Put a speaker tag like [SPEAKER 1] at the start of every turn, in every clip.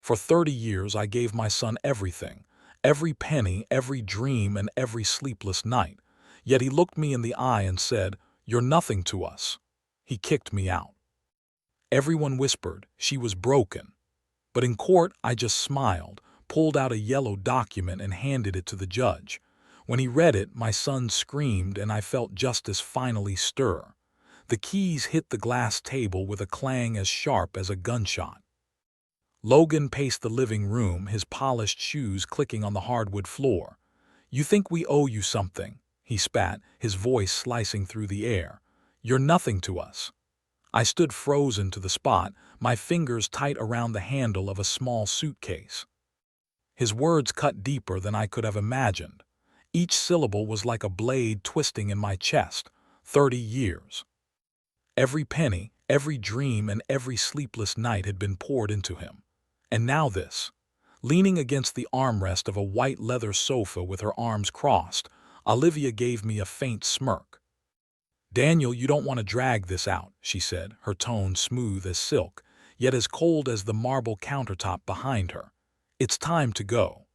[SPEAKER 1] For 30 years I gave my son everything, every penny, every dream, and every sleepless night. Yet he looked me in the eye and said, "You're nothing to us." He kicked me out. Everyone whispered she was broken. But in court I just smiled, pulled out a yellow document and handed it to the judge. When he read it, my son screamed and I felt justice finally stir. The keys hit the glass table with a clang as sharp as a gunshot. Logan paced the living room, his polished shoes clicking on the hardwood floor. "You think we owe you something," he spat, his voice slicing through the air. "You're nothing to us." I stood frozen to the spot, my fingers tight around the handle of a small suitcase. His words cut deeper than I could have imagined. Each syllable was like a blade twisting in my chest. 30 years. Every penny, every dream, and every sleepless night had been poured into him. And now this. Leaning against the armrest of a white leather sofa with her arms crossed, Olivia gave me a faint smirk. "Daniel, you don't want to drag this out," she said, her tone smooth as silk, yet as cold as the marble countertop behind her. "It's time to go."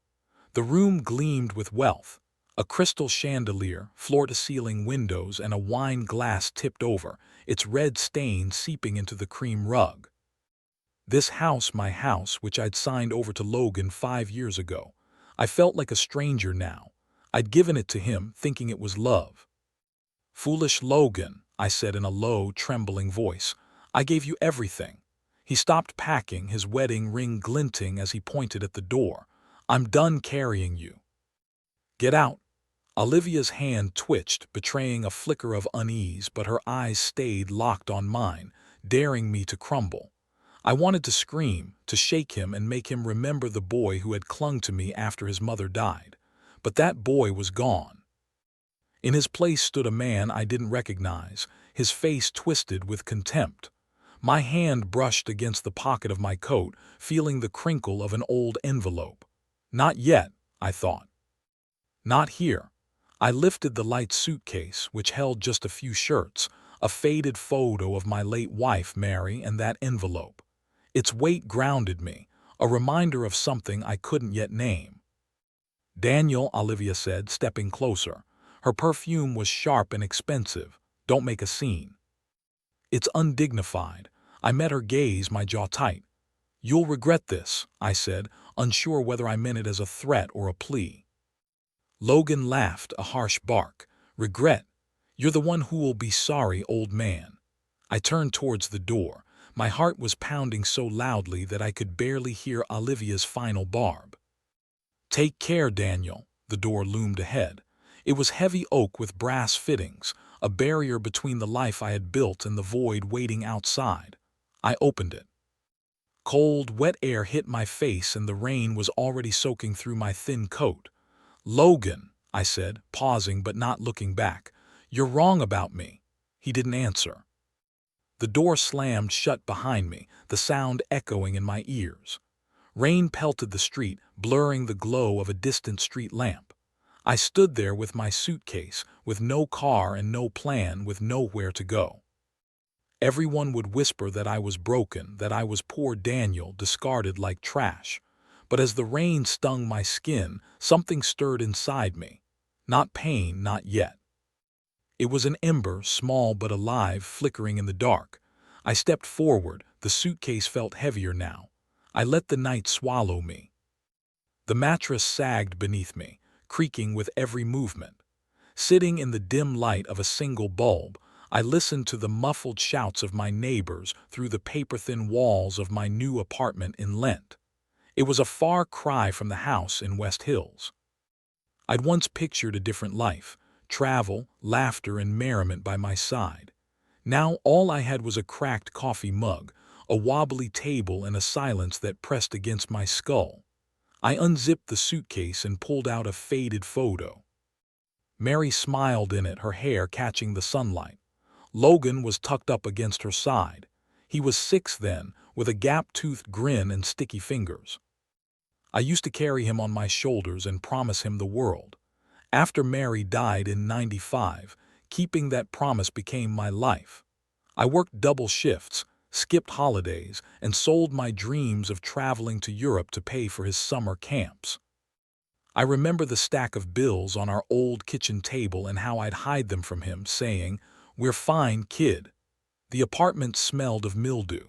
[SPEAKER 1] The room gleamed with wealth. A crystal chandelier, floor-to-ceiling windows, and a wine glass tipped over, its red stain seeping into the cream rug. This house, my house, which I'd signed over to Logan 5 years ago. I felt like a stranger now. I'd given it to him, thinking it was love. "Foolish Logan," I said in a low, trembling voice. "I gave you everything." He stopped packing, his wedding ring glinting as he pointed at the door. "I'm done carrying you. Get out." Olivia's hand twitched, betraying a flicker of unease, but her eyes stayed locked on mine, daring me to crumble. I wanted to scream, to shake him and make him remember the boy who had clung to me after his mother died. But that boy was gone. In his place stood a man I didn't recognize, his face twisted with contempt. My hand brushed against the pocket of my coat, feeling the crinkle of an old envelope. Not yet, I thought. Not here. I lifted the light suitcase, which held just a few shirts, a faded photo of my late wife, Mary, and that envelope. Its weight grounded me, a reminder of something I couldn't yet name. "Daniel," Olivia said, stepping closer. Her perfume was sharp and expensive. "Don't make a scene." "It's undignified." I met her gaze, my jaw tight. "You'll regret this," I said, unsure whether I meant it as a threat or a plea. Logan laughed, a harsh bark. "Regret? You're the one who will be sorry, old man." I turned towards the door. My heart was pounding so loudly that I could barely hear Olivia's final barb. "Take care, Daniel." The door loomed ahead. It was heavy oak with brass fittings, a barrier between the life I had built and the void waiting outside. I opened it. Cold, wet air hit my face and the rain was already soaking through my thin coat. "Logan," I said, pausing but not looking back. "You're wrong about me." He didn't answer. The door slammed shut behind me, the sound echoing in my ears. Rain pelted the street, blurring the glow of a distant street lamp. I stood there with my suitcase, with no car and no plan, with nowhere to go. Everyone would whisper that I was broken, that I was poor Daniel, discarded like trash. But as the rain stung my skin, something stirred inside me. Not pain, not yet. It was an ember, small but alive, flickering in the dark. I stepped forward, the suitcase felt heavier now. I let the night swallow me. The mattress sagged beneath me, creaking with every movement. Sitting in the dim light of a single bulb, I listened to the muffled shouts of my neighbors through the paper-thin walls of my new apartment in Lent. It was a far cry from the house in West Hills. I'd once pictured a different life, travel, laughter, and merriment by my side. Now all I had was a cracked coffee mug, a wobbly table, and a silence that pressed against my skull. I unzipped the suitcase and pulled out a faded photo. Mary smiled in it, her hair catching the sunlight. Logan was tucked up against her side. He was 6 then, with a gap-toothed grin and sticky fingers. I used to carry him on my shoulders and promise him the world. After Mary died in '95, keeping that promise became my life. I worked double shifts, skipped holidays, and sold my dreams of traveling to Europe to pay for his summer camps. I remember the stack of bills on our old kitchen table and how I'd hide them from him, saying, "We're fine, kid." The apartment smelled of mildew.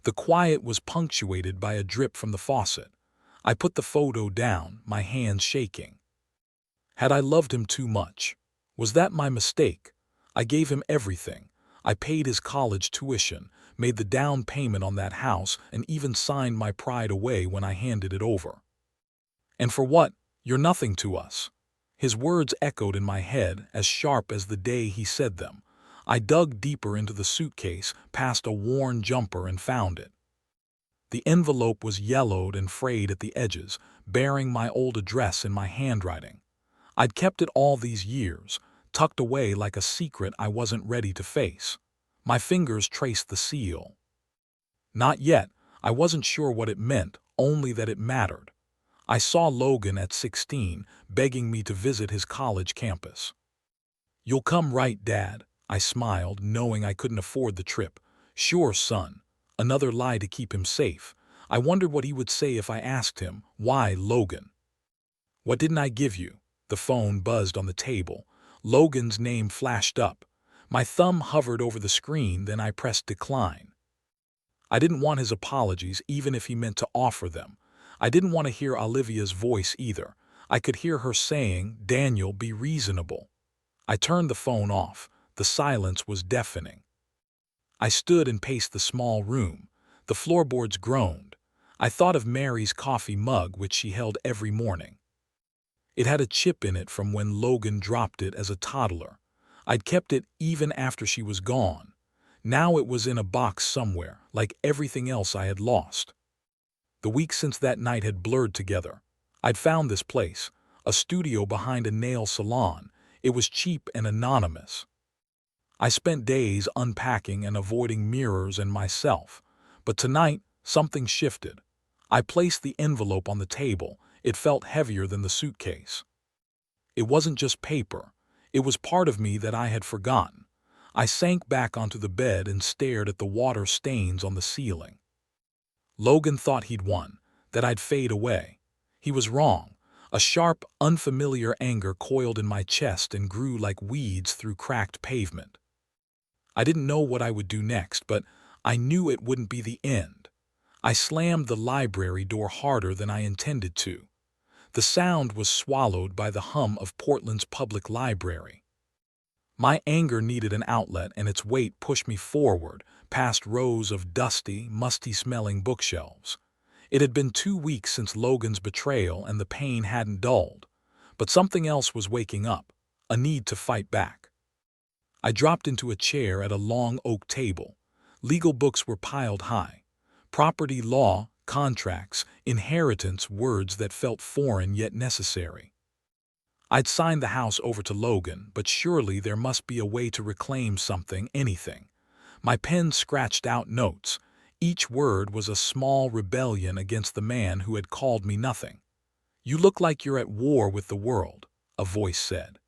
[SPEAKER 1] The quiet was punctuated by a drip from the faucet. I put the photo down, my hands shaking. Had I loved him too much? Was that my mistake? I gave him everything. I paid his college tuition, made the down payment on that house, and even signed my pride away when I handed it over. And for what? "You're nothing to us." His words echoed in my head, as sharp as the day he said them. I dug deeper into the suitcase, past a worn jumper, and found it. The envelope was yellowed and frayed at the edges, bearing my old address in my handwriting. I'd kept it all these years, tucked away like a secret I wasn't ready to face. My fingers traced the seal. Not yet. I wasn't sure what it meant, only that it mattered. I saw Logan at 16, begging me to visit his college campus. "You'll come, right, Dad?" I smiled, knowing I couldn't afford the trip. "Sure, son." Another lie to keep him safe. I wondered what he would say if I asked him, "Why, Logan?" "What didn't I give you?" The phone buzzed on the table. Logan's name flashed up. My thumb hovered over the screen, then I pressed decline. I didn't want his apologies, even if he meant to offer them. I didn't want to hear Olivia's voice either. I could hear her saying, "Daniel, be reasonable." I turned the phone off. The silence was deafening. I stood and paced the small room. The floorboards groaned. I thought of Mary's coffee mug, which she held every morning. It had a chip in it from when Logan dropped it as a toddler. I'd kept it even after she was gone. Now it was in a box somewhere, like everything else I had lost. The weeks since that night had blurred together. I'd found this place, a studio behind a nail salon. It was cheap and anonymous. I spent days unpacking and avoiding mirrors and myself. But tonight, something shifted. I placed the envelope on the table. It felt heavier than the suitcase. It wasn't just paper. It was part of me that I had forgotten. I sank back onto the bed and stared at the water stains on the ceiling. Logan thought he'd won, that I'd fade away. He was wrong. A sharp, unfamiliar anger coiled in my chest and grew like weeds through cracked pavement. I didn't know what I would do next, but I knew it wouldn't be the end. I slammed the library door harder than I intended to. The sound was swallowed by the hum of Portland's public library. My anger needed an outlet, and its weight pushed me forward, past rows of dusty, musty-smelling bookshelves. It had been 2 weeks since Logan's betrayal, and the pain hadn't dulled. But something else was waking up, a need to fight back. I dropped into a chair at a long oak table. Legal books were piled high. Property law, contracts, inheritance, words that felt foreign yet necessary. I'd signed the house over to Logan, but surely there must be a way to reclaim something, anything. My pen scratched out notes. Each word was a small rebellion against the man who had called me nothing. "You look like you're at war with the world," a voice said.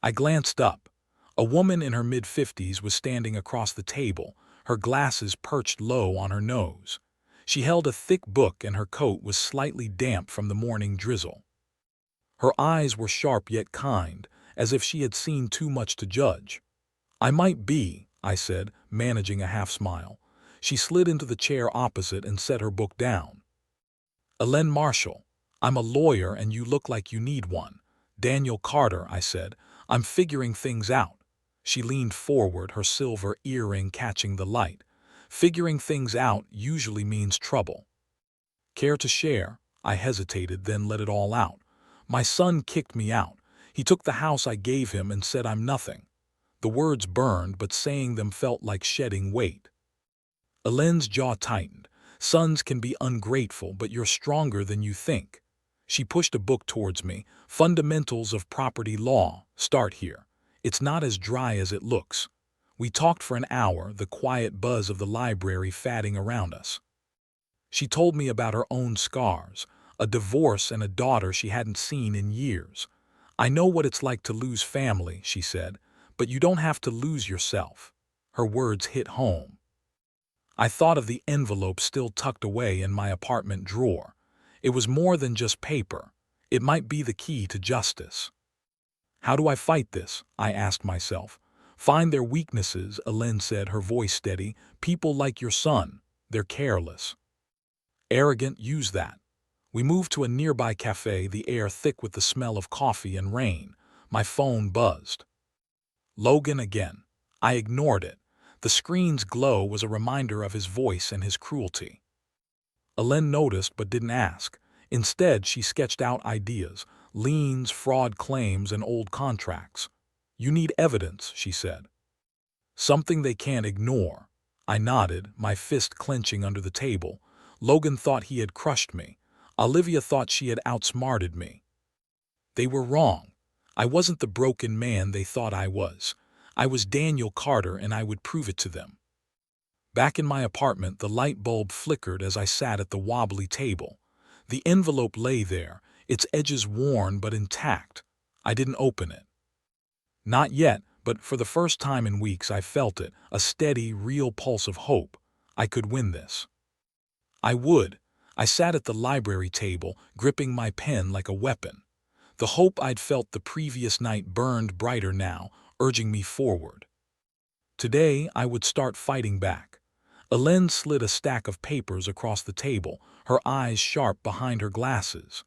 [SPEAKER 1] I glanced up. A woman in her mid-50s was standing across the table, her glasses perched low on her nose. She held a thick book, and her coat was slightly damp from the morning drizzle. Her eyes were sharp yet kind, as if she had seen too much to judge. "I might be," I said, managing a half-smile. She slid into the chair opposite and set her book down. "Ellen Marshall, I'm a lawyer and you look like you need one." "Daniel Carter," I said. "I'm figuring things out." She leaned forward, her silver earring catching the light. Figuring things out usually means trouble. "Care to share?" I hesitated, then let it all out. "My son kicked me out. He took the house I gave him and said I'm nothing." The words burned, but saying them felt like shedding weight. Ellen's jaw tightened. "Sons can be ungrateful, but you're stronger than you think." She pushed a book towards me. "Fundamentals of Property Law. Start here. It's not as dry as it looks." We talked for an hour, the quiet buzz of the library fatting around us. She told me about her own scars, a divorce and a daughter she hadn't seen in years. "I know what it's like to lose family," she said, "but you don't have to lose yourself." Her words hit home. I thought of the envelope still tucked away in my apartment drawer. It was more than just paper. It might be the key to justice. How do I fight this? I asked myself. Find their weaknesses, Ellen said, her voice steady. People like your son. They're careless. Arrogant, use that. We moved to a nearby cafe, the air thick with the smell of coffee and rain. My phone buzzed. Logan again. I ignored it. The screen's glow was a reminder of his voice and his cruelty. Ellen noticed but didn't ask. Instead, she sketched out ideas, liens, fraud claims, and old contracts. You need evidence, she said. Something they can't ignore. I nodded, my fist clenching under the table. Logan thought he had crushed me. Olivia thought she had outsmarted me. They were wrong. I wasn't the broken man they thought I was. I was Daniel Carter, and I would prove it to them. Back in my apartment, the light bulb flickered as I sat at the wobbly table. The envelope lay there, its edges worn but intact. I didn't open it. Not yet, but for the first time in weeks I felt it, a steady, real pulse of hope. I could win this. I would. I sat at the library table, gripping my pen like a weapon. The hope I'd felt the previous night burned brighter now, urging me forward. Today, I would start fighting back. Ellen slid a stack of papers across the table, her eyes sharp behind her glasses.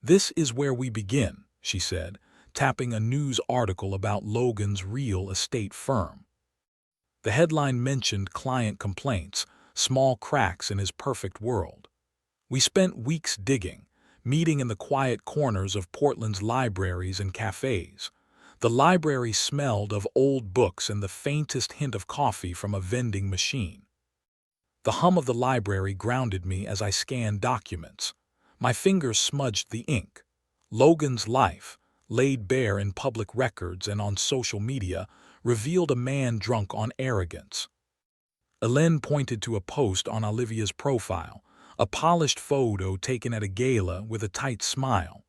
[SPEAKER 1] This is where we begin, she said, tapping a news article about Logan's real estate firm. The headline mentioned client complaints, small cracks in his perfect world. We spent weeks digging, meeting in the quiet corners of Portland's libraries and cafes. The library smelled of old books and the faintest hint of coffee from a vending machine. The hum of the library grounded me as I scanned documents. My fingers smudged the ink. Logan's life, laid bare in public records and on social media, revealed a man drunk on arrogance. Ellen pointed to a post on Olivia's profile, a polished photo taken at a gala with a tight smile.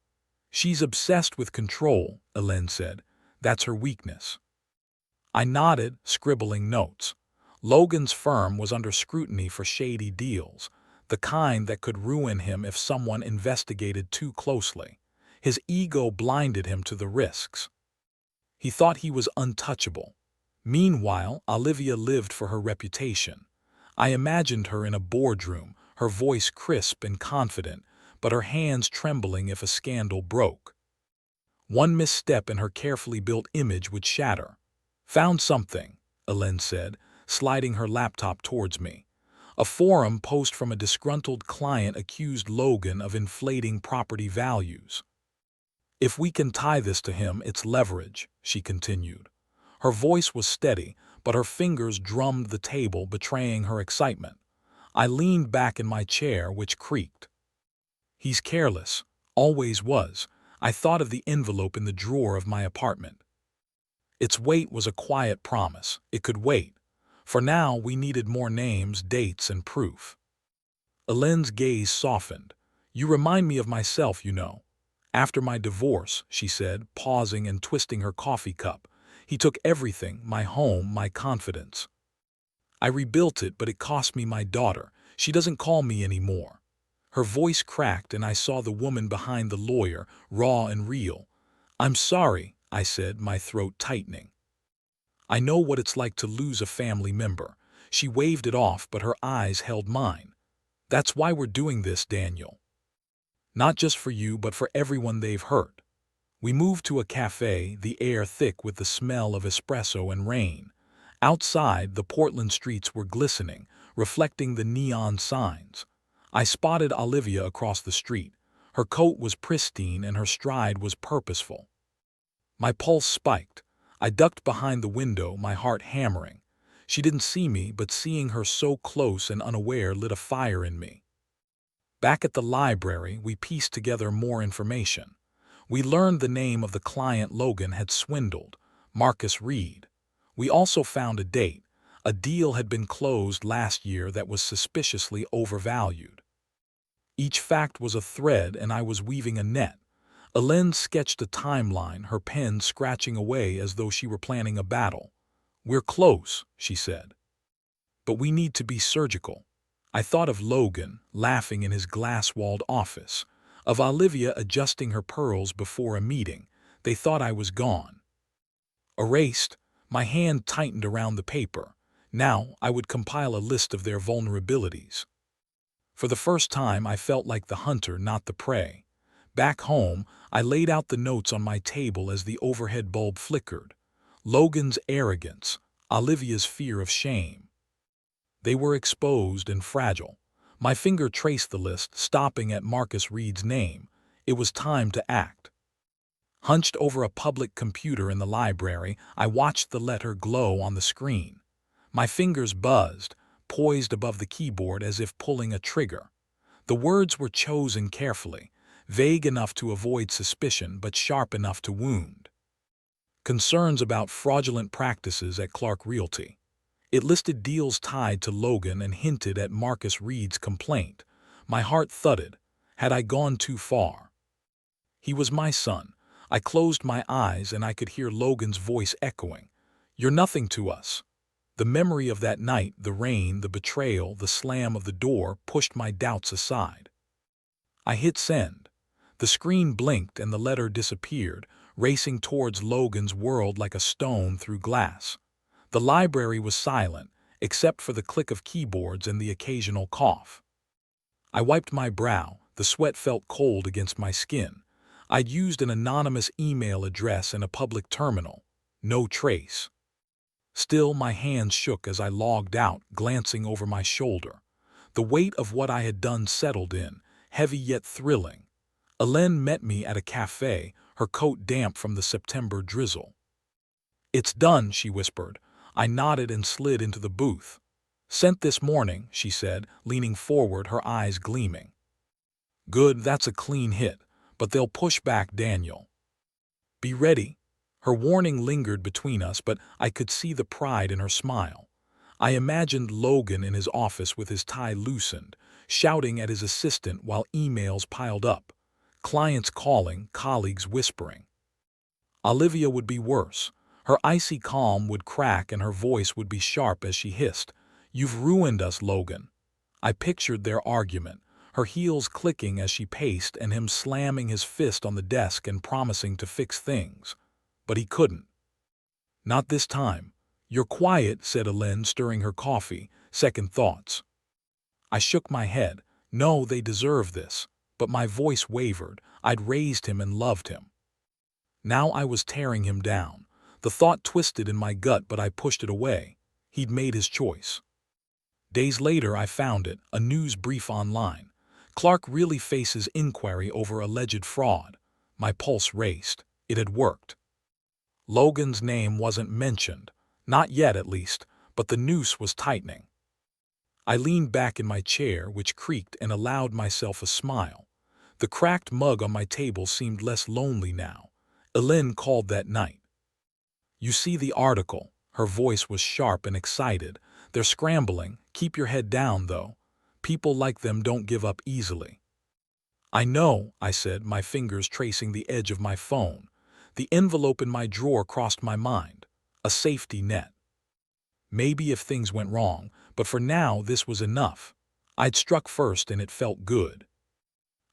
[SPEAKER 1] She's obsessed with control, Ellen said. That's her weakness. I nodded, scribbling notes. Logan's firm was under scrutiny for shady deals, the kind that could ruin him if someone investigated too closely. His ego blinded him to the risks. He thought he was untouchable. Meanwhile, Olivia lived for her reputation. I imagined her in a boardroom, her voice crisp and confident, but her hands trembling if a scandal broke. One misstep and her carefully built image would shatter. Found something, Ellen said, sliding her laptop towards me. A forum post from a disgruntled client accused Logan of inflating property values. If we can tie this to him, it's leverage, she continued. Her voice was steady, but her fingers drummed the table, betraying her excitement. I leaned back in my chair, which creaked. He's careless, always was. I thought of the envelope in the drawer of my apartment. Its weight was a quiet promise. It could wait. For now, we needed more names, dates, and proof. Ellen's gaze softened. You remind me of myself, you know. After my divorce, she said, pausing and twisting her coffee cup. He took everything, my home, my confidence. I rebuilt it, but it cost me my daughter. She doesn't call me anymore. Her voice cracked, and I saw the woman behind the lawyer, raw and real. I'm sorry, I said, my throat tightening. I know what it's like to lose a family member. She waved it off, but her eyes held mine. That's why we're doing this, Daniel. Not just for you, but for everyone they've hurt. We moved to a cafe, the air thick with the smell of espresso and rain. Outside, the Portland streets were glistening, reflecting the neon signs. I spotted Olivia across the street. Her coat was pristine and her stride was purposeful. My pulse spiked. I ducked behind the window, my heart hammering. She didn't see me, but seeing her so close and unaware lit a fire in me. Back at the library, we pieced together more information. We learned the name of the client Logan had swindled, Marcus Reed. We also found a date. A deal had been closed last year that was suspiciously overvalued. Each fact was a thread, and I was weaving a net. Ellen sketched a timeline, her pen scratching away as though she were planning a battle. We're close, she said. But we need to be surgical. I thought of Logan laughing in his glass-walled office, of Olivia adjusting her pearls before a meeting. They thought I was gone. Erased, my hand tightened around the paper. Now I would compile a list of their vulnerabilities. For the first time, I felt like the hunter, not the prey. Back home, I laid out the notes on my table as the overhead bulb flickered. Logan's arrogance, Olivia's fear of shame. They were exposed and fragile. My finger traced the list, stopping at Marcus Reed's name. It was time to act. Hunched over a public computer in the library, I watched the letter glow on the screen. My fingers buzzed, poised above the keyboard as if pulling a trigger. The words were chosen carefully, vague enough to avoid suspicion but sharp enough to wound. Concerns about fraudulent practices at Clark Realty. It listed deals tied to Logan and hinted at Marcus Reed's complaint. My heart thudded. Had I gone too far? He was my son. I closed my eyes and I could hear Logan's voice echoing. "You're nothing to us." The memory of that night, the rain, the betrayal, the slam of the door, pushed my doubts aside. I hit send. The screen blinked and the letter disappeared, racing towards Logan's world like a stone through glass. The library was silent, except for the click of keyboards and the occasional cough. I wiped my brow. The sweat felt cold against my skin. I'd used an anonymous email address and a public terminal. No trace. Still, my hands shook as I logged out, glancing over my shoulder. The weight of what I had done settled in, heavy yet thrilling. Ellen met me at a cafe, her coat damp from the September drizzle. "It's done," she whispered. I nodded and slid into the booth. "Sent this morning," she said, leaning forward, her eyes gleaming. "Good, that's a clean hit, but they'll push back, Daniel. Be ready." Her warning lingered between us, but I could see the pride in her smile. I imagined Logan in his office with his tie loosened, shouting at his assistant while emails piled up. Clients calling, colleagues whispering. Olivia would be worse. Her icy calm would crack and her voice would be sharp as she hissed, "You've ruined us, Logan." I pictured their argument, her heels clicking as she paced and him slamming his fist on the desk and promising to fix things. But he couldn't. "Not this time." "You're quiet," said Ellen, stirring her coffee. "Second thoughts." I shook my head. No, they deserve this. But my voice wavered. I'd raised him and loved him. Now I was tearing him down. The thought twisted in my gut, but I pushed it away. He'd made his choice. Days later I found it, a news brief online. "Clark really faces inquiry over alleged fraud." My pulse raced. It had worked. Logan's name wasn't mentioned. Not yet, at least, but the noose was tightening. I leaned back in my chair, which creaked, and allowed myself a smile. The cracked mug on my table seemed less lonely now. Ellen called that night. "You see the article?" Her voice was sharp and excited. "They're scrambling. Keep your head down, though. People like them don't give up easily." "I know," I said, my fingers tracing the edge of my phone. The envelope in my drawer crossed my mind. A safety net. Maybe if things went wrong, but for now this was enough. I'd struck first and it felt good.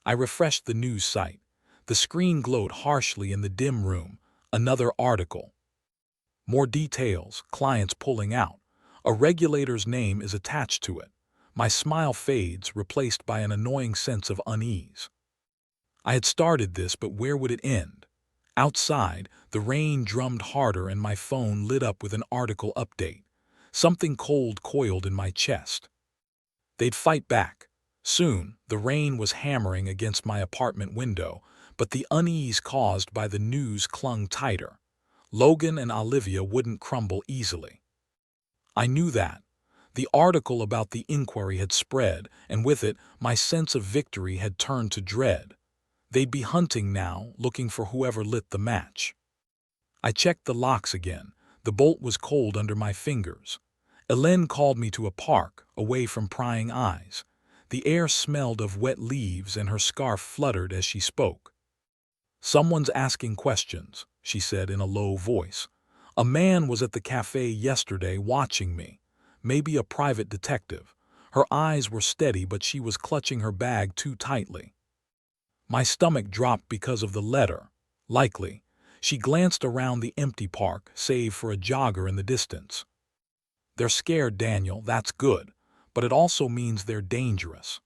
[SPEAKER 1] I refreshed the news site. The screen glowed harshly in the dim room. Another article. More details, clients pulling out. A regulator's name is attached to it. My smile fades, replaced by an annoying sense of unease. I had started this, but where would it end? Outside, the rain drummed harder and my phone lit up with an article update. Something cold coiled in my chest. They'd fight back. Soon, the rain was hammering against my apartment window, but the unease caused by the news clung tighter. Logan and Olivia wouldn't crumble easily. I knew that. The article about the inquiry had spread, and with it, my sense of victory had turned to dread. They'd be hunting now, looking for whoever lit the match. I checked the locks again. The bolt was cold under my fingers. Ellen called me to a park, away from prying eyes. The air smelled of wet leaves and her scarf fluttered as she spoke. "Someone's asking questions," she said in a low voice. "A man was at the cafe yesterday watching me. maybe a private detective. Her eyes were steady, but she was clutching her bag too tightly. My stomach dropped because of the letter. Likely. She glanced around the empty park, save for a jogger in the distance. They're scared, Daniel, that's good, but it also means they're dangerous.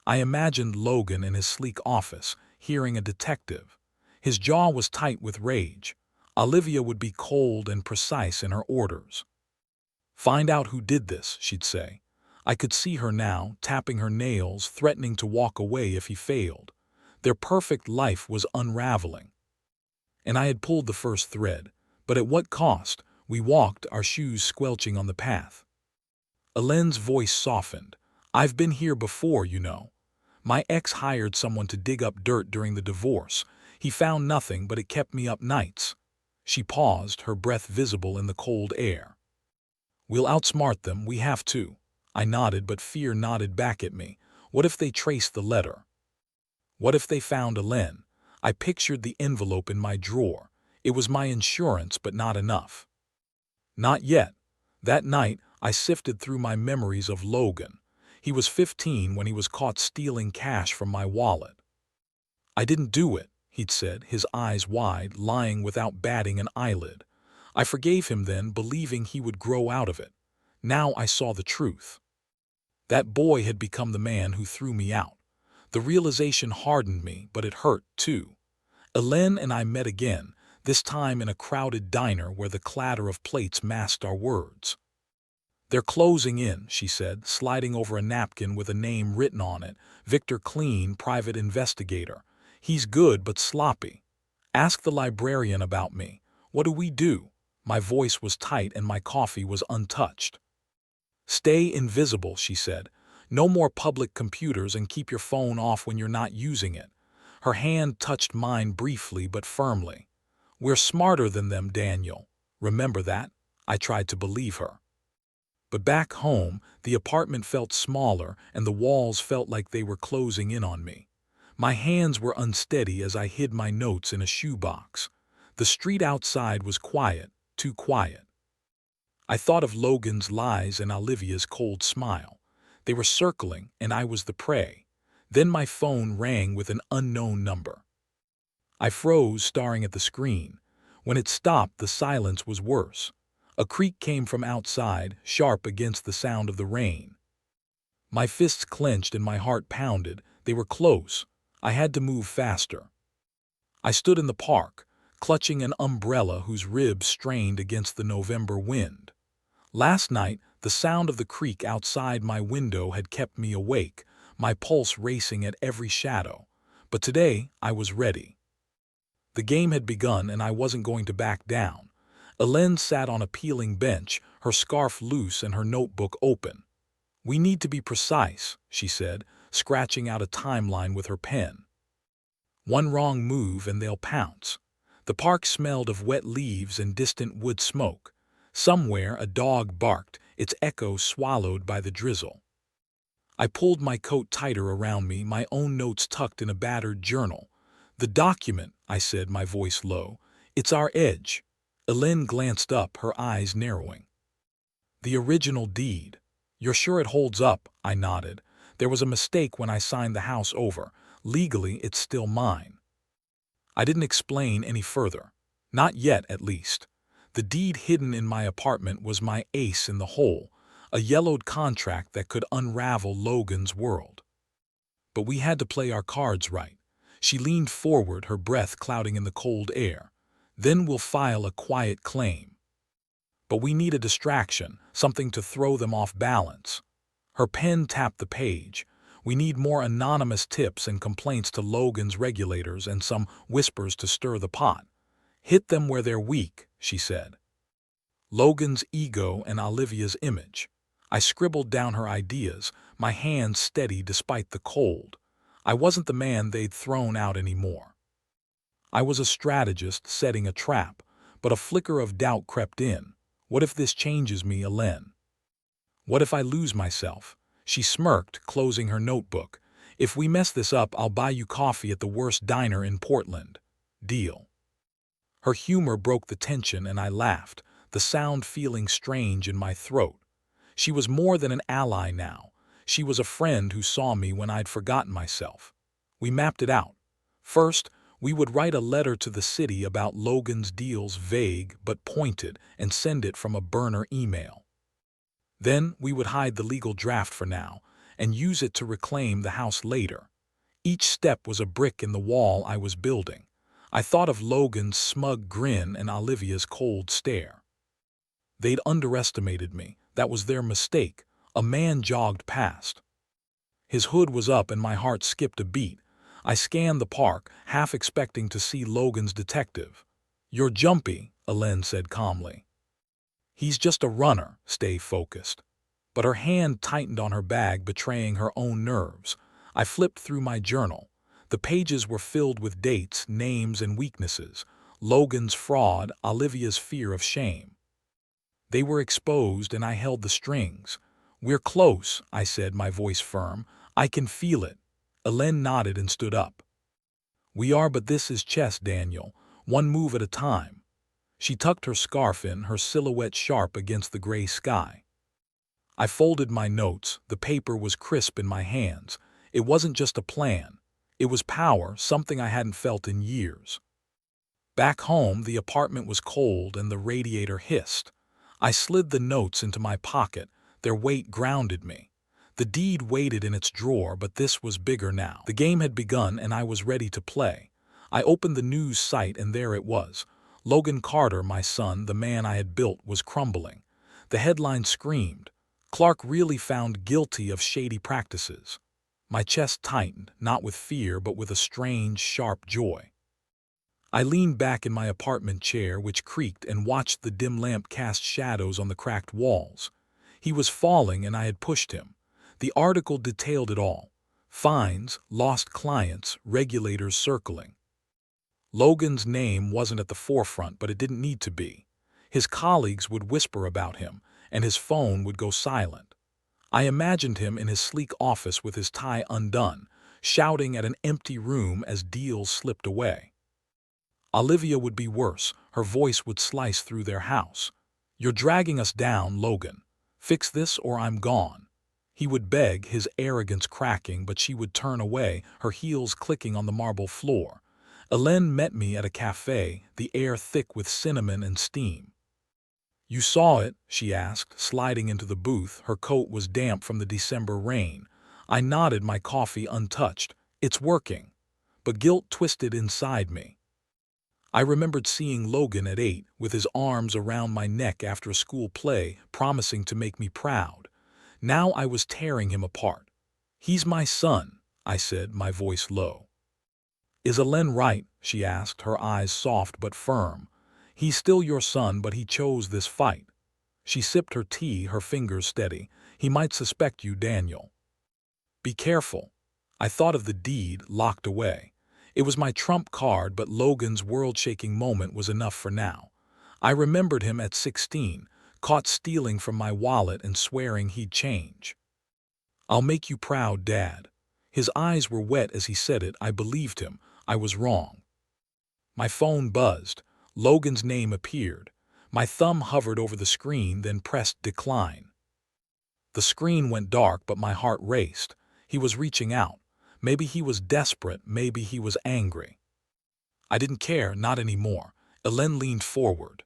[SPEAKER 1] I imagined Logan in his sleek office, hearing a detective. His jaw was tight with rage. Olivia would be cold and precise in her orders. Find out who did this, she'd say. I could see her now, tapping her nails, threatening to walk away if he failed. Their perfect life was unraveling. And I had pulled the first thread. But at what cost? We walked, our shoes squelching on the path. Elaine's voice softened. I've been here before, you know. My ex hired someone to dig up dirt during the divorce. He found nothing, but it kept me up nights. She paused, her breath visible in the cold air. We'll outsmart them, we have to. I nodded, but fear nodded back at me. What if they traced the letter? What if they found Elaine? I pictured the envelope in my drawer. It was my insurance, but not enough. Not yet. That night, I sifted through my memories of Logan. He was 15 when he was caught stealing cash from my wallet. I didn't do it, he'd said, his eyes wide, lying without batting an eyelid. I forgave him then, believing he would grow out of it. Now I saw the truth. That boy had become the man who threw me out. The realization hardened me, but it hurt, too. Elaine and I met again, this time in a crowded diner where the clatter of plates masked our words. They're closing in, she said, sliding over a napkin with a name written on it. Victor Clean, private investigator. He's good but sloppy. Ask the librarian about me. What do we do? My voice was tight and my coffee was untouched. Stay invisible, she said. No more public computers, and keep your phone off when you're not using it. Her hand touched mine briefly but firmly. We're smarter than them, Daniel. Remember that? I tried to believe her. But back home, the apartment felt smaller and the walls felt like they were closing in on me. My hands were unsteady as I hid my notes in a shoebox. The street outside was quiet, too quiet. I thought of Logan's lies and Olivia's cold smile. They were circling, and I was the prey. Then my phone rang with an unknown number. I froze, staring at the screen. When it stopped, the silence was worse. A creak came from outside, sharp against the sound of the rain. My fists clenched and my heart pounded. They were close. I had to move faster. I stood in the park, clutching an umbrella whose ribs strained against the November wind. Last night, the sound of the creek outside my window had kept me awake, my pulse racing at every shadow. But today, I was ready. The game had begun and I wasn't going to back down. Elaine sat on a peeling bench, her scarf loose and her notebook open. We need to be precise, she said, scratching out a timeline with her pen. One wrong move and they'll pounce. The park smelled of wet leaves and distant wood smoke. Somewhere a dog barked, its echo swallowed by the drizzle. I pulled my coat tighter around me, my own notes tucked in a battered journal. The document, I said, my voice low. It's our edge. Elaine glanced up, her eyes narrowing. The original deed. You're sure it holds up? I nodded. There was a mistake when I signed the house over. Legally, it's still mine. I didn't explain any further. Not yet, at least. The deed hidden in my apartment was my ace in the hole, a yellowed contract that could unravel Logan's world. But we had to play our cards right. She leaned forward, her breath clouding in the cold air. Then we'll file a quiet claim. But we need a distraction, something to throw them off balance. Her pen tapped the page. We need more anonymous tips and complaints to Logan's regulators and some whispers to stir the pot. Hit them where they're weak, she said. Logan's ego and Olivia's image. I scribbled down her ideas, my hands steady despite the cold. I wasn't the man they'd thrown out anymore. I was a strategist setting a trap, but a flicker of doubt crept in. What if this changes me, Elaine? What if I lose myself? She smirked, closing her notebook. If we mess this up, I'll buy you coffee at the worst diner in Portland. Deal. Her humor broke the tension and I laughed, the sound feeling strange in my throat. She was more than an ally now. She was a friend who saw me when I'd forgotten myself. We mapped it out. First, we would write a letter to the city about Logan's deals, vague but pointed, and send it from a burner email. Then we would hide the legal draft for now and use it to reclaim the house later. Each step was a brick in the wall I was building. I thought of Logan's smug grin and Olivia's cold stare. They'd underestimated me. That was their mistake. A man jogged past. His hood was up and my heart skipped a beat. I scanned the park, half expecting to see Logan's detective. "You're jumpy," Ellen said calmly. "He's just a runner, stay focused." But her hand tightened on her bag, betraying her own nerves. I flipped through my journal. The pages were filled with dates, names, and weaknesses. Logan's fraud, Olivia's fear of shame. They were exposed and I held the strings. "We're close," I said, my voice firm. "I can feel it." Ellen nodded and stood up. "We are, but this is chess, Daniel. One move at a time." She tucked her scarf in, her silhouette sharp against the gray sky. I folded my notes. The paper was crisp in my hands. It wasn't just a plan. It was power, something I hadn't felt in years. Back home, the apartment was cold and the radiator hissed. I slid the notes into my pocket. Their weight grounded me. The deed waited in its drawer, but this was bigger now. The game had begun and I was ready to play. I opened the news site and there it was. Logan Carter, my son, the man I had built, was crumbling. The headline screamed, "Clark really found guilty of shady practices." My chest tightened, not with fear but with a strange, sharp joy. I leaned back in my apartment chair, which creaked, and watched the dim lamp cast shadows on the cracked walls. He was falling and I had pushed him. The article detailed it all. Fines, lost clients, regulators circling. Logan's name wasn't at the forefront, but it didn't need to be. His colleagues would whisper about him, and his phone would go silent. I imagined him in his sleek office with his tie undone, shouting at an empty room as deals slipped away. Olivia would be worse. Her voice would slice through their house. "You're dragging us down, Logan. Fix this or I'm gone." He would beg, his arrogance cracking, but she would turn away, her heels clicking on the marble floor. Ellen met me at a cafe, the air thick with cinnamon and steam. "You saw it?" she asked, sliding into the booth. Her coat was damp from the December rain. I nodded, my coffee untouched. "It's working." But guilt twisted inside me. I remembered seeing Logan at 8, with his arms around my neck after a school play, promising to make me proud. Now I was tearing him apart. "He's my son," I said, my voice low. "Is Ellen right?" she asked, her eyes soft but firm. "He's still your son, but he chose this fight." She sipped her tea, her fingers steady. "He might suspect you, Daniel. Be careful." I thought of the deed, locked away. It was my trump card, but Logan's world-shaking moment was enough for now. I remembered him at 16, caught stealing from my wallet and swearing he'd change. "I'll make you proud, Dad." His eyes were wet as he said it. I believed him. I was wrong. My phone buzzed. Logan's name appeared. My thumb hovered over the screen, then pressed decline. The screen went dark, but my heart raced. He was reaching out. Maybe he was desperate, maybe he was angry. I didn't care, not anymore. Ellen leaned forward.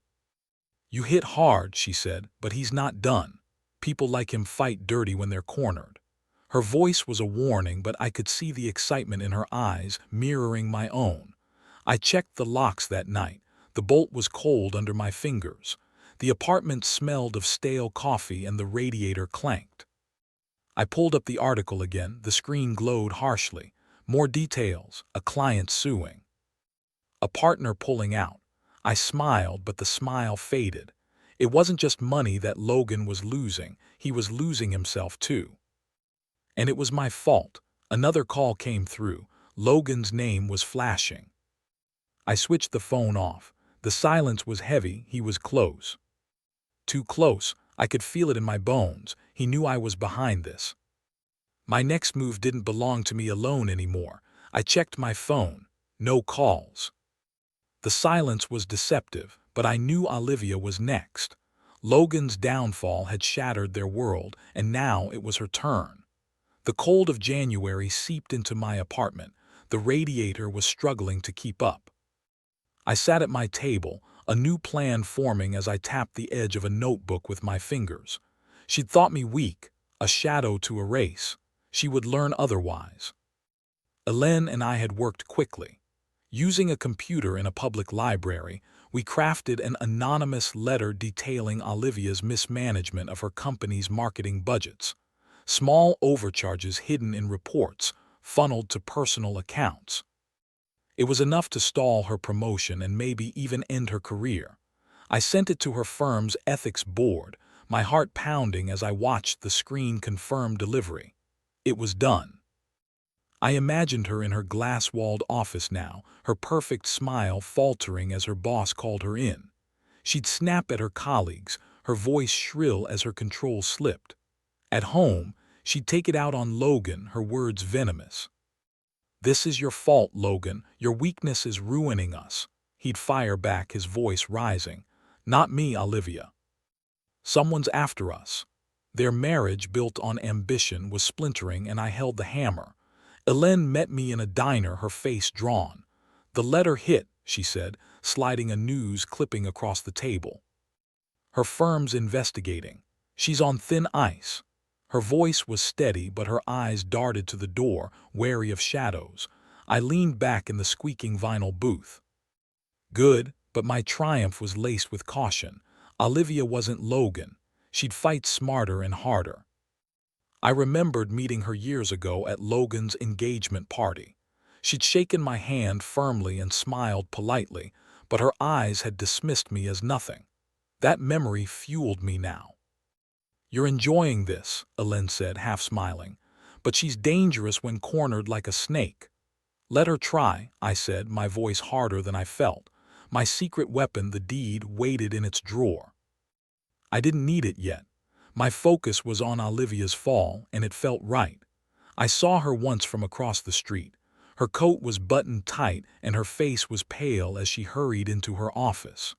[SPEAKER 1] "You hit hard," she said, "but he's not done. People like him fight dirty when they're cornered." Her voice was a warning, but I could see the excitement in her eyes, mirroring my own. I checked the locks that night. The bolt was cold under my fingers. The apartment smelled of stale coffee and the radiator clanked. I pulled up the article again. The screen glowed harshly. More details, a client suing. A partner pulling out. I smiled, but the smile faded. It wasn't just money that Logan was losing. He was losing himself too. And it was my fault. Another call came through. Logan's name was flashing. I switched the phone off. The silence was heavy. He was close. Too close. I could feel it in my bones. He knew I was behind this. My next move didn't belong to me alone anymore. I checked my phone. No calls. The silence was deceptive, but I knew Olivia was next. Logan's downfall had shattered their world, and now it was her turn. The cold of January seeped into my apartment. The radiator was struggling to keep up. I sat at my table, a new plan forming as I tapped the edge of a notebook with my fingers. She'd thought me weak, a shadow to erase. She would learn otherwise. Hélène and I had worked quickly. Using a computer in a public library, we crafted an anonymous letter detailing Olivia's mismanagement of her company's marketing budgets. Small overcharges hidden in reports, funneled to personal accounts. It was enough to stall her promotion and maybe even end her career. I sent it to her firm's ethics board, my heart pounding as I watched the screen confirm delivery. It was done. I imagined her in her glass-walled office now, her perfect smile faltering as her boss called her in. She'd snap at her colleagues, her voice shrill as her control slipped. At home, she'd take it out on Logan, her words venomous. "This is your fault, Logan. Your weakness is ruining us." He'd fire back, his voice rising. "Not me, Olivia. Someone's after us." Their marriage, built on ambition, was splintering, and I held the hammer. Hélène met me in a diner, her face drawn. "The letter hit," she said, sliding a news clipping across the table. "Her firm's investigating. She's on thin ice." Her voice was steady, but her eyes darted to the door, wary of shadows. I leaned back in the squeaking vinyl booth. Good, but my triumph was laced with caution. Olivia wasn't Logan. She'd fight smarter and harder. I remembered meeting her years ago at Logan's engagement party. She'd shaken my hand firmly and smiled politely, but her eyes had dismissed me as nothing. That memory fueled me now. "You're enjoying this," Hélène said, half smiling, "but she's dangerous when cornered like a snake." "Let her try," I said, my voice harder than I felt. My secret weapon, the deed, waited in its drawer. I didn't need it yet. My focus was on Olivia's fall, and it felt right. I saw her once from across the street. Her coat was buttoned tight, and her face was pale as she hurried into her office.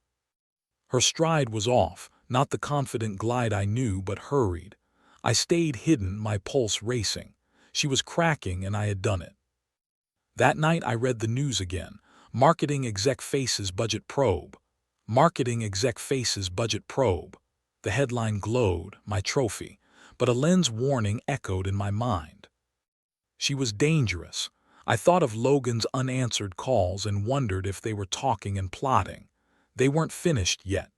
[SPEAKER 1] Her stride was off, not the confident glide I knew, but hurried. I stayed hidden, my pulse racing. She was cracking, and I had done it. That night I read the news again. Marketing exec faces budget probe. Marketing exec faces budget probe. The headline glowed, my trophy, but Hélène's warning echoed in my mind. She was dangerous. I thought of Logan's unanswered calls and wondered if they were talking and plotting. They weren't finished yet.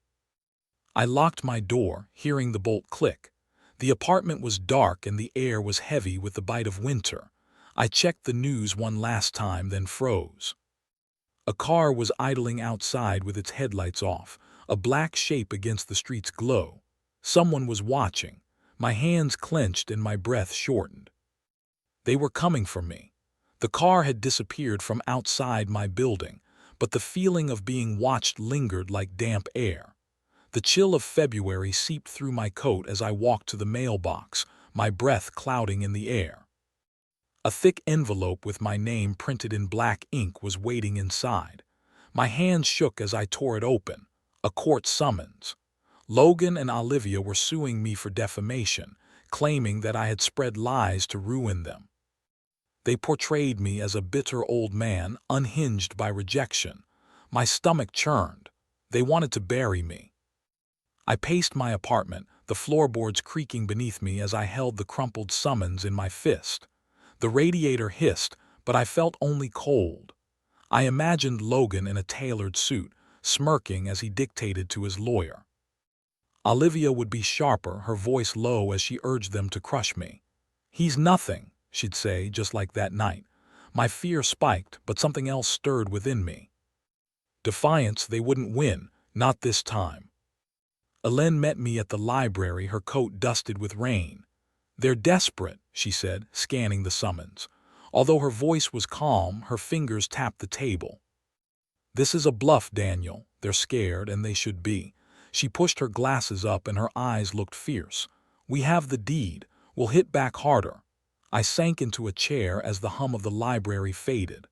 [SPEAKER 1] I locked my door, hearing the bolt click. The apartment was dark and the air was heavy with the bite of winter. I checked the news one last time, then froze. A car was idling outside with its headlights off, a black shape against the street's glow. Someone was watching. My hands clenched and my breath shortened. They were coming for me. The car had disappeared from outside my building, but the feeling of being watched lingered like damp air. The chill of February seeped through my coat as I walked to the mailbox, my breath clouding in the air. A thick envelope with my name printed in black ink was waiting inside. My hands shook as I tore it open. A court summons. Logan and Olivia were suing me for defamation, claiming that I had spread lies to ruin them. They portrayed me as a bitter old man, unhinged by rejection. My stomach churned. They wanted to bury me. I paced my apartment, the floorboards creaking beneath me as I held the crumpled summons in my fist. The radiator hissed, but I felt only cold. I imagined Logan in a tailored suit, smirking as he dictated to his lawyer. Olivia would be sharper, her voice low as she urged them to crush me. "He's nothing," she'd say, just like that night. My fear spiked, but something else stirred within me. Defiance. They wouldn't win, not this time. Hélène met me at the library, her coat dusted with rain. "They're desperate," she said, scanning the summons. Although her voice was calm, her fingers tapped the table. "This is a bluff, Daniel. They're scared, and they should be." She pushed her glasses up and her eyes looked fierce. "We have the deed. We'll hit back harder." I sank into a chair as the hum of the library faded.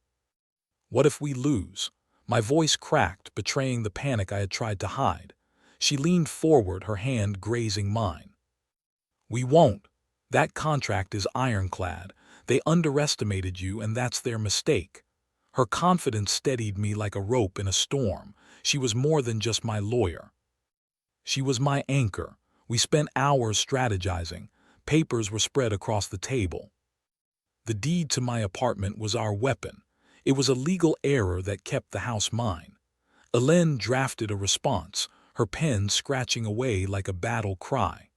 [SPEAKER 1] "What if we lose?" My voice cracked, betraying the panic I had tried to hide. She leaned forward, her hand grazing mine. "We won't. That contract is ironclad. They underestimated you, and that's their mistake." Her confidence steadied me like a rope in a storm. She was more than just my lawyer. She was my anchor. We spent hours strategizing. Papers were spread across the table. The deed to my apartment was our weapon. It was a legal error that kept the house mine. Hélène drafted a response, her pen scratching away like a battle cry.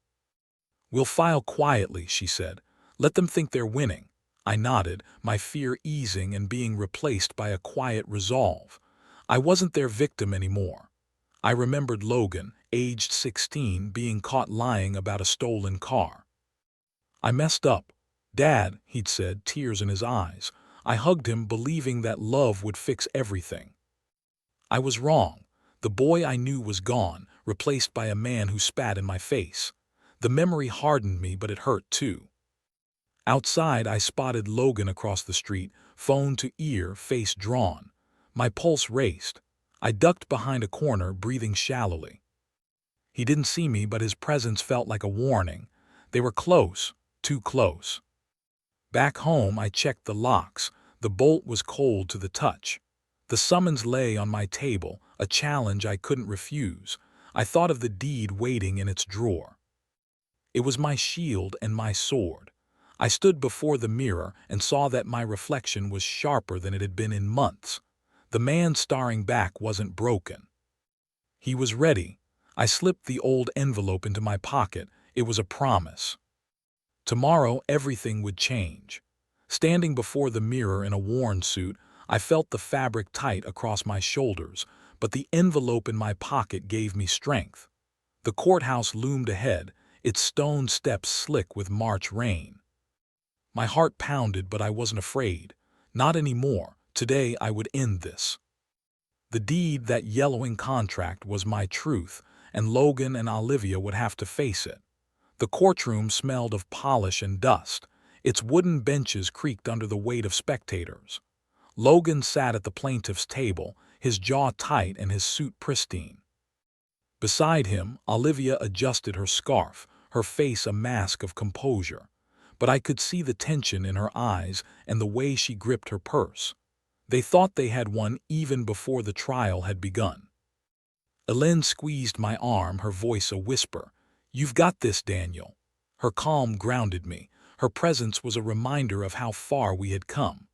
[SPEAKER 1] "We'll file quietly," she said. "Let them think they're winning." I nodded, my fear easing and being replaced by a quiet resolve. I wasn't their victim anymore. I remembered Logan, aged 16, being caught lying about a stolen car. "I messed up, Dad," he'd said, tears in his eyes. I hugged him, believing that love would fix everything. I was wrong. The boy I knew was gone, replaced by a man who spat in my face. The memory hardened me, but it hurt too. Outside, I spotted Logan across the street, phone to ear, face drawn. My pulse raced. I ducked behind a corner, breathing shallowly. He didn't see me, but his presence felt like a warning. They were close, too close. Back home, I checked the locks. The bolt was cold to the touch. The summons lay on my table, a challenge I couldn't refuse. I thought of the deed waiting in its drawer. It was my shield and my sword. I stood before the mirror and saw that my reflection was sharper than it had been in months. The man staring back wasn't broken. He was ready. I slipped the old envelope into my pocket. It was a promise. Tomorrow, everything would change. Standing before the mirror in a worn suit, I felt the fabric tight across my shoulders, but the envelope in my pocket gave me strength. The courthouse loomed ahead, its stone steps slick with March rain. My heart pounded, but I wasn't afraid. Not anymore. Today I would end this. The deed, that yellowing contract, was my truth, and Logan and Olivia would have to face it. The courtroom smelled of polish and dust. Its wooden benches creaked under the weight of spectators. Logan sat at the plaintiff's table, his jaw tight and his suit pristine. Beside him, Olivia adjusted her scarf, her face a mask of composure. But I could see the tension in her eyes and the way she gripped her purse. They thought they had won even before the trial had begun. Hélène squeezed my arm, her voice a whisper. "You've got this, Daniel." Her calm grounded me. Her presence was a reminder of how far we had come.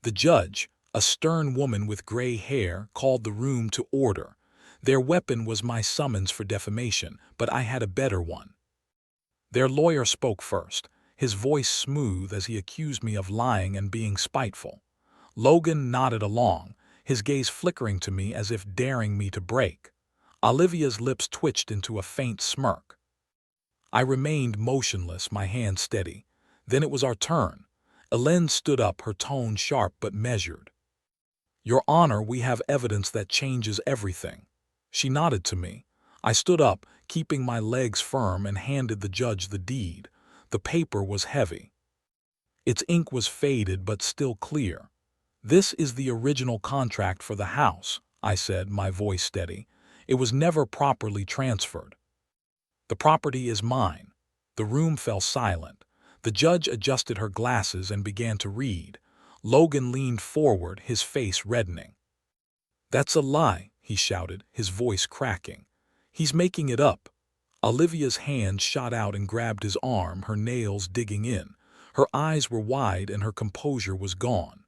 [SPEAKER 1] The judge, a stern woman with gray hair, called the room to order. Their weapon was my summons for defamation, but I had a better one. Their lawyer spoke first, his voice smooth as he accused me of lying and being spiteful. Logan nodded along, his gaze flickering to me as if daring me to break. Olivia's lips twitched into a faint smirk. I remained motionless, my hand steady. Then it was our turn. Hélène stood up, her tone sharp but measured. "Your Honor, we have evidence that changes everything." She nodded to me. I stood up, keeping my legs firm, and handed the judge the deed. The paper was heavy. Its ink was faded but still clear. "This is the original contract for the house," I said, my voice steady. "It was never properly transferred. The property is mine." The room fell silent. The judge adjusted her glasses and began to read. Logan leaned forward, his face reddening. "That's a lie," he shouted, his voice cracking. "He's making it up." Olivia's hand shot out and grabbed his arm, her nails digging in. Her eyes were wide and her composure was gone.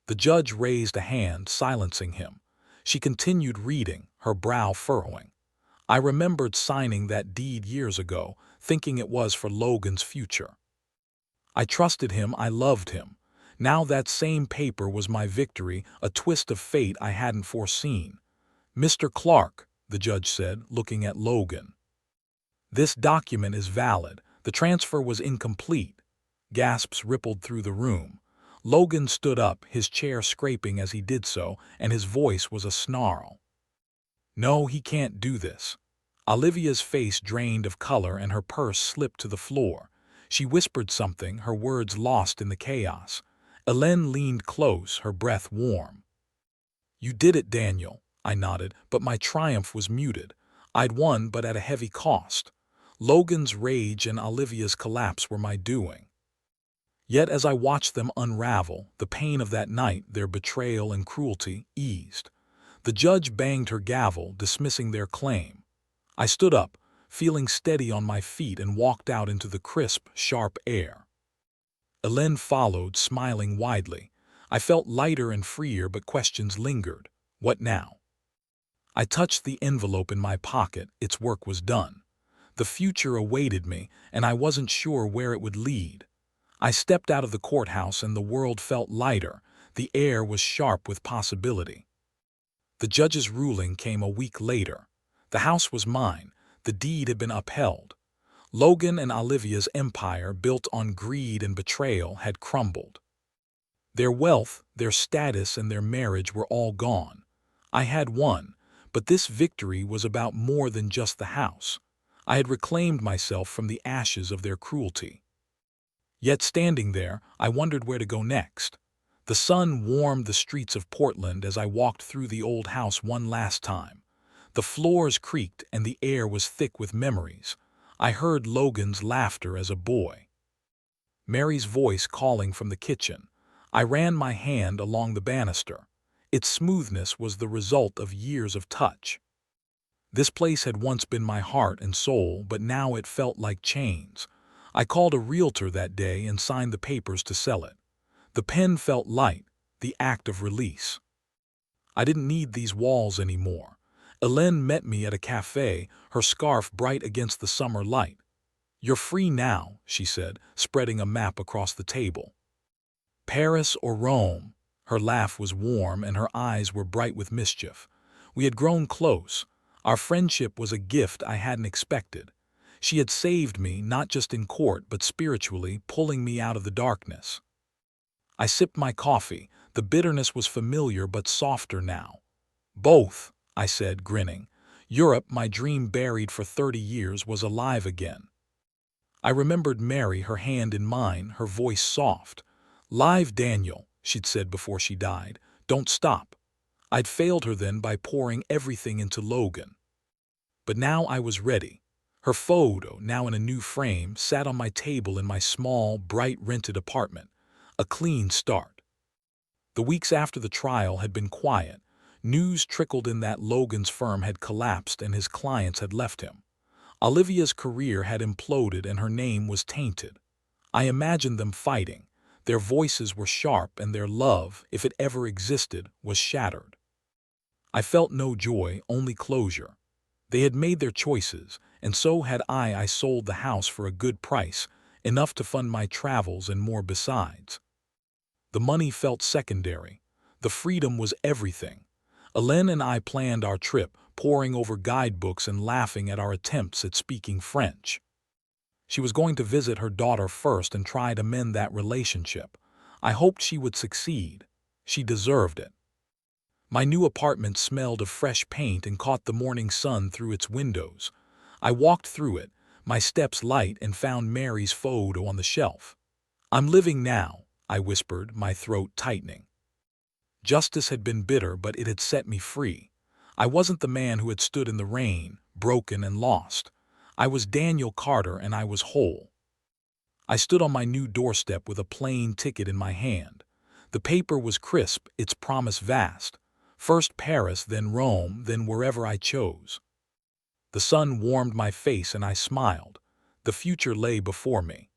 [SPEAKER 1] The judge raised a hand, silencing him. She continued reading, her brow furrowing. I remembered signing that deed years ago, thinking it was for Logan's future. I trusted him, I loved him. Now that same paper was my victory, a twist of fate I hadn't foreseen. "Mr. Clark," the judge said, looking at Logan. "This document is valid. The transfer was incomplete." Gasps rippled through the room. Logan stood up, his chair scraping as he did so, and his voice was a snarl. "No, he can't do this." Olivia's face drained of color and her purse slipped to the floor. She whispered something, her words lost in the chaos. Hélène leaned close, her breath warm. "You did it, Daniel," I nodded, but my triumph was muted. I'd won, but at a heavy cost. Logan's rage and Olivia's collapse were my doing. Yet as I watched them unravel, the pain of that night, their betrayal and cruelty, eased. The judge banged her gavel, dismissing their claim. I stood up, feeling steady on my feet, and walked out into the crisp, sharp air. Hélène followed, smiling widely. I felt lighter and freer, but questions lingered. What now? I touched the envelope in my pocket. Its work was done. The future awaited me, and I wasn't sure where it would lead. I stepped out of the courthouse and the world felt lighter. The air was sharp with possibility. The judge's ruling came a week later. The house was mine. The deed had been upheld. Logan and Olivia's empire, built on greed and betrayal, had crumbled. Their wealth, their status, and their marriage were all gone. I had won, but this victory was about more than just the house. I had reclaimed myself from the ashes of their cruelty. Yet standing there, I wondered where to go next. The sun warmed the streets of Portland as I walked through the old house one last time. The floors creaked and the air was thick with memories. I heard Logan's laughter as a boy, Mary's voice calling from the kitchen. I ran my hand along the banister. Its smoothness was the result of years of touch. This place had once been my heart and soul, but now it felt like chains. I called a realtor that day and signed the papers to sell it. The pen felt light, the act of release. I didn't need these walls anymore. Hélène met me at a cafe, her scarf bright against the summer light. "You're free now," she said, spreading a map across the table. "Paris or Rome?" Her laugh was warm and her eyes were bright with mischief. We had grown close. Our friendship was a gift I hadn't expected. She had saved me, not just in court, but spiritually, pulling me out of the darkness. I sipped my coffee. The bitterness was familiar but softer now. "Both," I said, grinning. Europe, my dream buried for 30 years, was alive again. I remembered Mary, her hand in mine, her voice soft. "Live, Daniel," she'd said before she died. "Don't stop." I'd failed her then by pouring everything into Logan. But now I was ready. Her photo, now in a new frame, sat on my table in my small, bright rented apartment. A clean start. The weeks after the trial had been quiet. News trickled in that Logan's firm had collapsed and his clients had left him. Olivia's career had imploded and her name was tainted. I imagined them fighting. Their voices were sharp and their love, if it ever existed, was shattered. I felt no joy, only closure. They had made their choices, and so had I. I sold the house for a good price, enough to fund my travels and more besides. The money felt secondary. The freedom was everything. Hélène and I planned our trip, poring over guidebooks and laughing at our attempts at speaking French. She was going to visit her daughter first and try to mend that relationship. I hoped she would succeed. She deserved it. My new apartment smelled of fresh paint and caught the morning sun through its windows. I walked through it, my steps light, and found Mary's photo on the shelf. "I'm living now," I whispered, my throat tightening. Justice had been bitter, but it had set me free. I wasn't the man who had stood in the rain, broken and lost. I was Daniel Carter, and I was whole. I stood on my new doorstep with a plain ticket in my hand. The paper was crisp, its promise vast. First Paris, then Rome, then wherever I chose. The sun warmed my face and I smiled. The future lay before me.